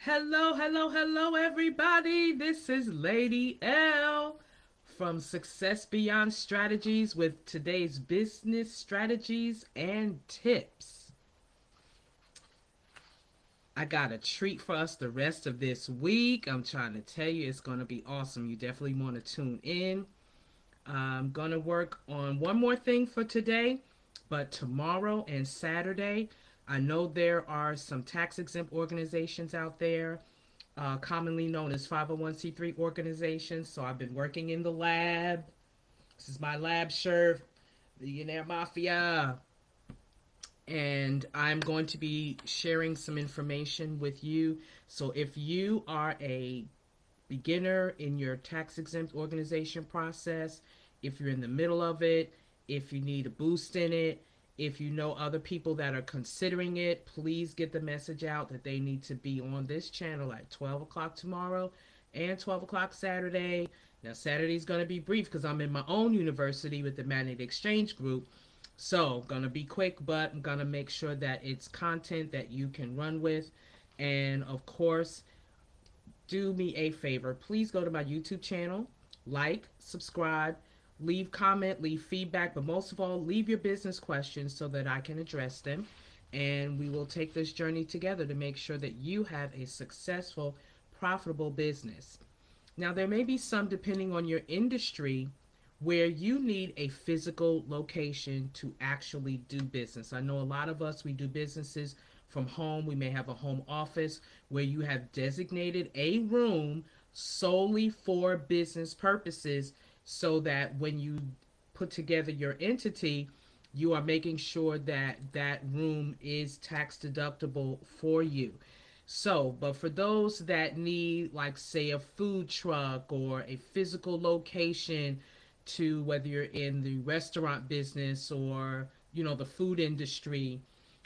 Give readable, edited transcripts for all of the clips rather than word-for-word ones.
Hello, hello, hello, everybody. This is Lady L from Success Beyond Strategies with today's business strategies and tips. I got a treat for us the rest of this week. I'm trying to tell you, it's going to be awesome. You definitely want to tune in. I'm going to work on one more thing for today, but tomorrow and Saturday, I know there are some tax exempt organizations out there, commonly known as 501c3 organizations. So I've been working in the lab. This is my lab shirt, Millionaire Mafia. And I'm going to be sharing some information with you. So if you are a beginner in your tax exempt organization process, if you're in the middle of it, if you need a boost in it, if you know other people that are considering it, please get the message out that they need to be on this channel at 12 o'clock tomorrow and 12 o'clock Saturday. Now, Saturday's going to be brief because I'm in my own university with the Magnet Exchange Group. So, going to be quick, but I'm going to make sure that it's content that you can run with. And of course, do me a favor. Please go to my YouTube channel, like, subscribe, leave comment, leave feedback, but most of all, leave your business questions so that I can address them. And we will take this journey together to make sure that you have a successful, profitable business. Now, there may be some, depending on your industry, where you need a physical location to actually do business. I know a lot of us, we do businesses from home. We may have a home office where you have designated a room solely for business purposes so that when you put together your entity, you are making sure that that room is tax deductible for you. So, but for those that need, like, say, a food truck or a physical location to, whether you're in the restaurant business or, the food industry,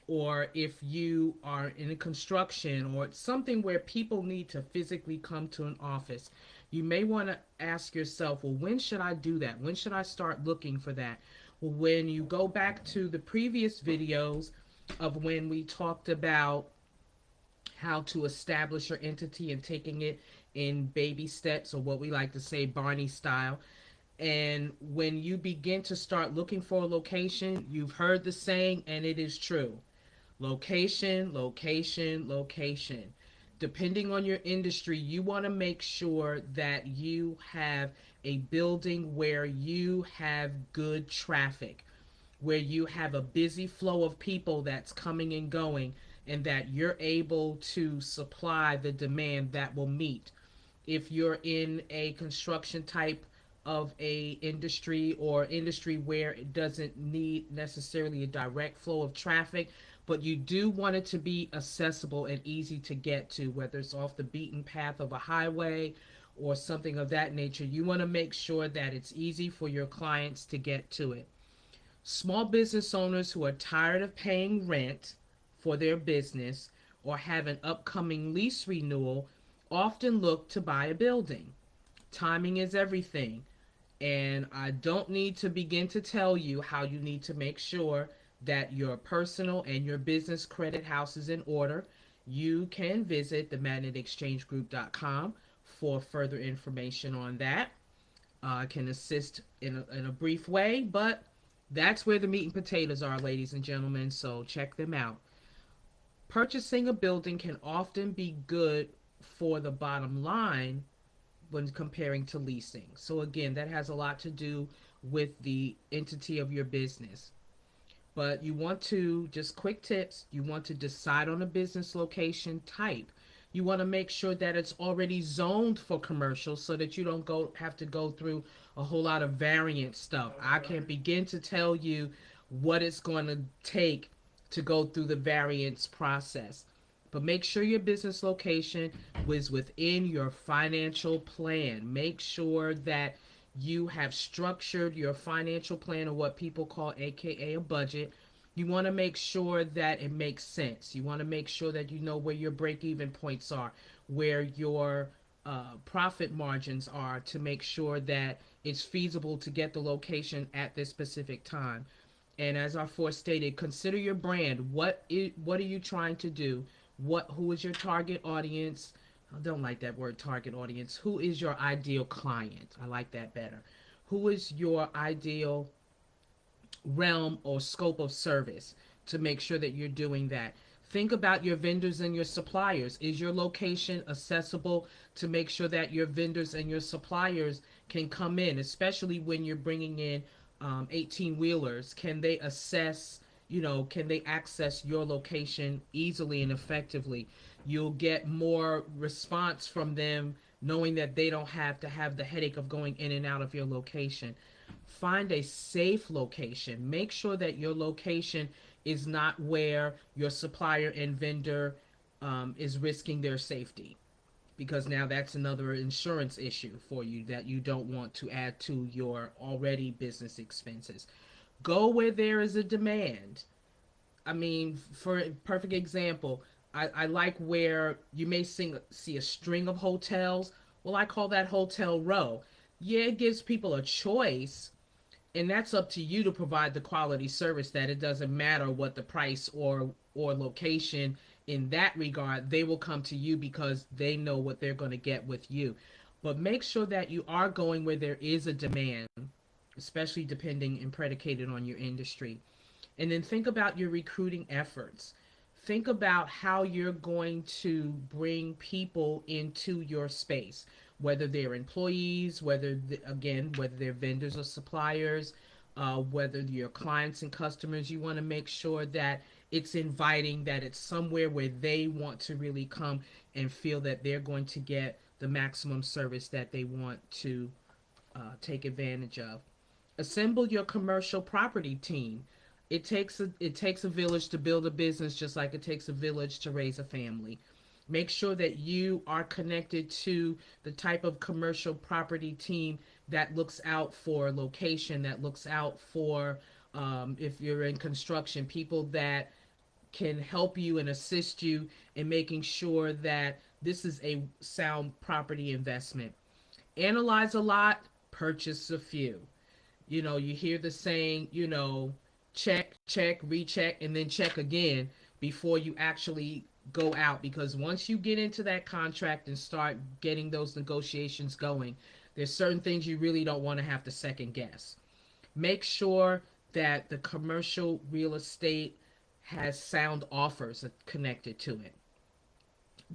or if you are in a construction or something where people need to physically come to an office, you may want to ask yourself, well, when should I do that? When should I start looking for that? Well, when you go back to the previous videos of when we talked about how to establish your entity and taking it in baby steps, or what we like to say Barney style. And when you begin to start looking for a location, you've heard the saying, and it is true: location, location, location. Depending on your industry, you want to make sure that you have a building where you have good traffic, where you have a busy flow of people that's coming and going, and that you're able to supply the demand that will meet. If you're in a construction type of a industry, or industry where it doesn't need necessarily a direct flow of traffic, but you do want it to be accessible and easy to get to, whether it's off the beaten path of a highway or something of that nature, you want to make sure that it's easy for your clients to get to it. Small business owners who are tired of paying rent for their business or have an upcoming lease renewal often look to buy a building. Timing is everything. And I don't need to begin to tell you how you need to make sure that your personal and your business credit house is in order. You can visit themagnetexchangegroup.com for further information on that. I can assist in a brief way, but that's where the meat and potatoes are, ladies and gentlemen, so check them out. Purchasing a building can often be good for the bottom line when comparing to leasing. So, again, that has a lot to do with the entity of your business. But you want to, just quick tips, you want to decide on a business location type. You want to make sure that it's already zoned for commercial so that you don't have to go through a whole lot of variant stuff. I can't begin to tell you what it's going to take to go through the variance process. But make sure your business location was within your financial plan. Make sure that you have structured your financial plan, or what people call AKA a budget. You want to make sure that it makes sense. You want to make sure that you know where your break even points are, where your profit margins are, to make sure that it's feasible to get the location at this specific time. And as our fourth stated, consider your brand. What are you trying to do? Who is your target audience? I don't like that word target audience. Who is your ideal client? I like that better. Who is your ideal realm or scope of service to make sure that you're doing that? Think about your vendors and your suppliers. Is your location accessible to make sure that your vendors and your suppliers can come in, especially when you're bringing in 18 wheelers? Can they assess, can they access your location easily and effectively? You'll get more response from them knowing that they don't have to have the headache of going in and out of your location. Find a safe location. Make sure that your location is not where your supplier and vendor is risking their safety, because now that's another insurance issue for you that you don't want to add to your already business expenses. Go where there is a demand. I mean, for a perfect example, I like where you may see a string of hotels. Well, I call that hotel row. Yeah, it gives people a choice, and that's up to you to provide the quality service, that it doesn't matter what the price or location. In that regard, they will come to you because they know what they're going to get with you. But make sure that you are going where there is a demand, especially depending and predicated on your industry. And then think about your recruiting efforts. Think about how you're going to bring people into your space, whether they're employees, whether they're vendors or suppliers, whether your clients and customers. You want to make sure that it's inviting, that it's somewhere where they want to really come and feel that they're going to get the maximum service that they want to take advantage of. Assemble your commercial property team. It takes a village to build a business, just like it takes a village to raise a family. Make sure that you are connected to the type of commercial property team that looks out for location, that looks out for, if you're in construction, people that can help you and assist you in making sure that this is a sound property investment. Analyze a lot, purchase a few. You hear the saying, check, check, recheck, and then check again before you actually go out. Because once you get into that contract and start getting those negotiations going, there's certain things you really don't want to have to second guess. Make sure that the commercial real estate has sound offers connected to it.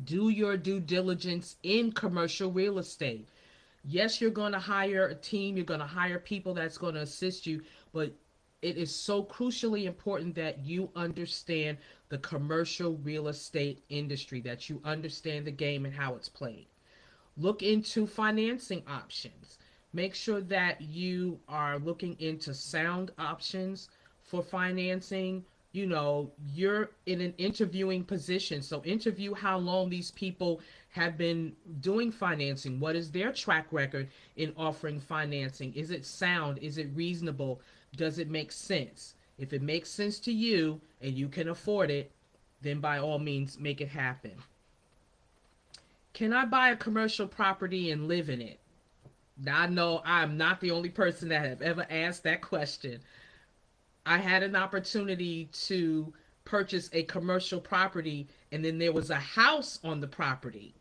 Do your due diligence in commercial real estate. Yes, you're going to hire a team, you're going to hire people that's going to assist you, but it is so crucially important that you understand the commercial real estate industry, that you understand the game and how it's played. Look into financing options. Make sure that you are looking into sound options for financing. You're in an interviewing position, so interview how long these people have been doing financing. What is their track record in offering financing? Is it sound? Is it reasonable? Does it make sense? If it makes sense to you and you can afford it, then by all means make it happen. Can I buy a commercial property and live in it? Now, I know I'm not the only person that have ever asked that question. I had an opportunity to purchase a commercial property, and then there was a house on the property.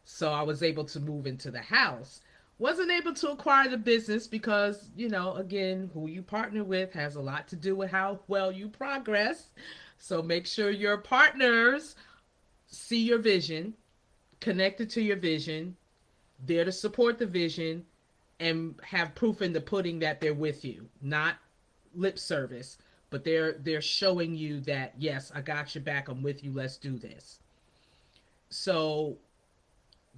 So I was able to move into the house. Wasn't able to acquire the business because, again, who you partner with has a lot to do with how well you progress. So make sure your partners see your vision, connected to your vision, there to support the vision, and have proof in the pudding that they're with you. Not lip service, but they're showing you that, yes, I got your back, I'm with you, let's do this. So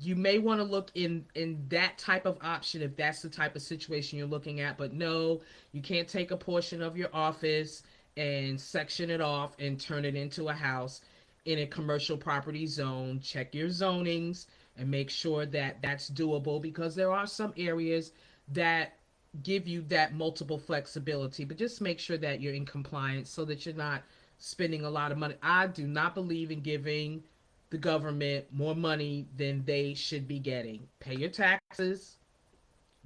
you may want to look in that type of option if that's the type of situation you're looking at. But no, you can't take a portion of your office and section it off and turn it into a house in a commercial property zone. Check your zonings and make sure that that's doable, because there are some areas that give you that multiple flexibility, but just make sure that you're in compliance so that you're not spending a lot of money. I do not believe in giving the government more money than they should be getting. Pay your taxes,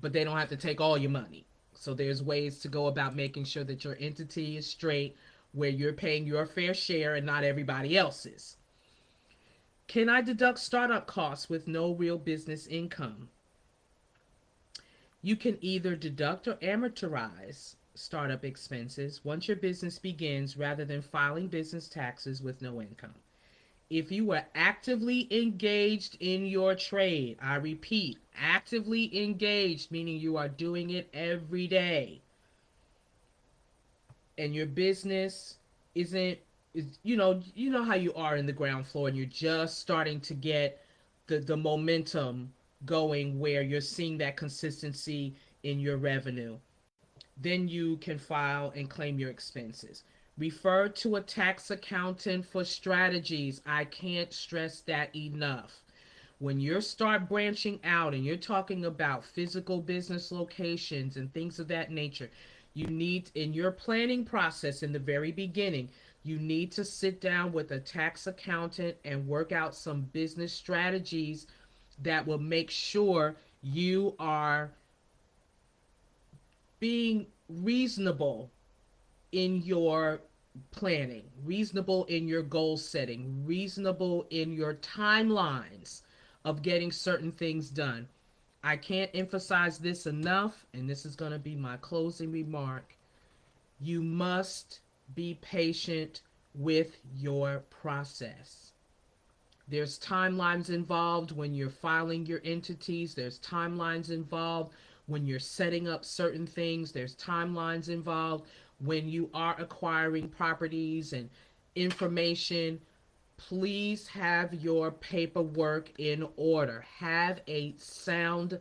but they don't have to take all your money. So there's ways to go about making sure that your entity is straight, where you're paying your fair share and not everybody else's. Can I deduct startup costs with no real business income? You can either deduct or amortize startup expenses once your business begins rather than filing business taxes with no income. If you were actively engaged in your trade, I repeat, actively engaged, meaning you are doing it every day, and your business isn't is you know how you are in the ground floor and you're just starting to get the momentum going where you're seeing that consistency in your revenue, then you can file and claim your expenses. Refer to a tax accountant for strategies. I can't stress that enough. When you start branching out and you're talking about physical business locations and things of that nature, you need, in your planning process in the very beginning, you need to sit down with a tax accountant and work out some business strategies that will make sure you are being reasonable in your planning, reasonable in your goal setting, reasonable in your timelines of getting certain things done. I can't emphasize this enough, and this is going to be my closing remark. You must be patient with your process. There's timelines involved when you're filing your entities. There's timelines involved when you're setting up certain things. There's timelines involved when you are acquiring properties and information. Please have your paperwork in order. Have a sound,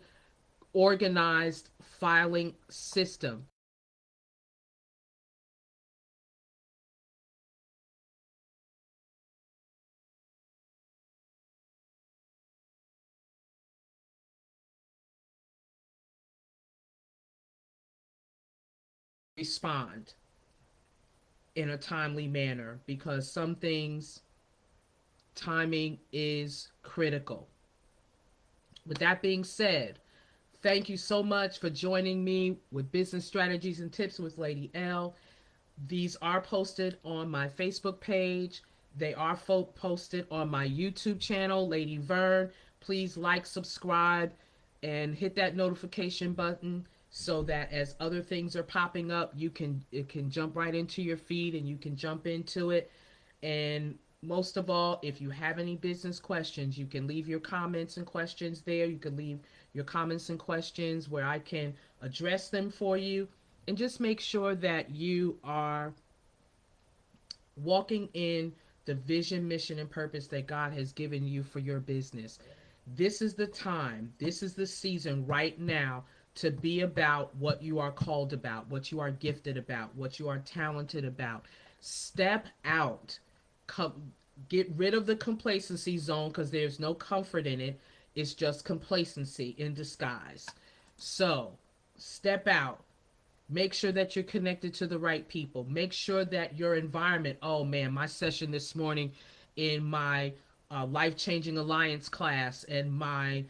organized filing system. Respond in a timely manner because some things, timing is critical. With that being said, thank you so much for joining me with Business Strategies and Tips with Lady L. These are posted on my Facebook page. They are posted on my YouTube channel, Lady Vern. Please like, subscribe, and hit that notification button so that as other things are popping up, it can jump right into your feed and you can jump into it. And most of all, if you have any business questions, you can leave your comments and questions there. You can leave your comments and questions where I can address them for you. And just make sure that you are walking in the vision, mission, and purpose that God has given you for your business. This is the time, this is the season right now to be about what you are called about, what you are gifted about, what you are talented about. Step out. Come, get rid of the complacency zone because there's no comfort in it. It's just complacency in disguise. So, step out. Make sure that you're connected to the right people. Make sure that your environment. Oh man, my session this morning in my life changing alliance class and my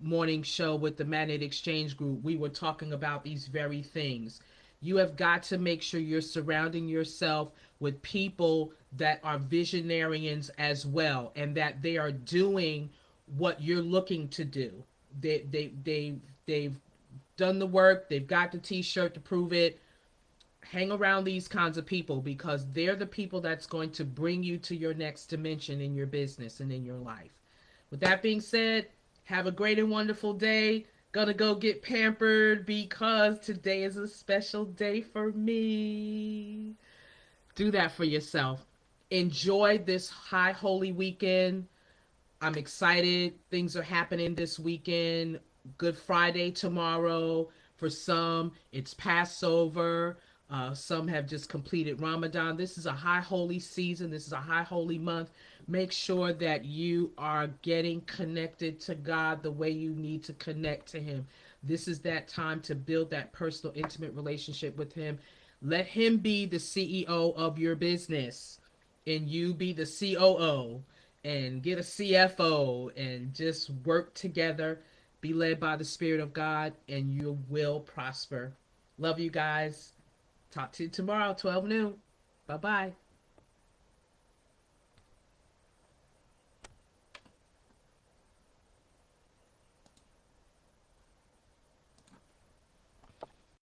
morning show with the Magnet Exchange Group, we were talking about these very things. You have got to make sure you're surrounding yourself with people that are visionarians as well and that they are doing what you're looking to do. They've done the work, they've got the t-shirt to prove it. Hang around these kinds of people because they're the people that's going to bring you to your next dimension in your business and in your life. With that being said, have a great and wonderful day. Gonna go get pampered because today is a special day for me. Do that for yourself. Enjoy this high holy weekend. I'm excited. Things are happening this weekend. Good Friday tomorrow. For some, it's Passover. Some have just completed Ramadan. This is a high holy season. This is a high holy month. Make sure that you are getting connected to God the way you need to connect to Him. This is that time to build that personal, intimate relationship with Him. Let Him be the CEO of your business and you be the COO and get a CFO and just work together. Be led by the Spirit of God, and you will prosper. Love you guys. Talk to you tomorrow, 12 noon. Bye bye.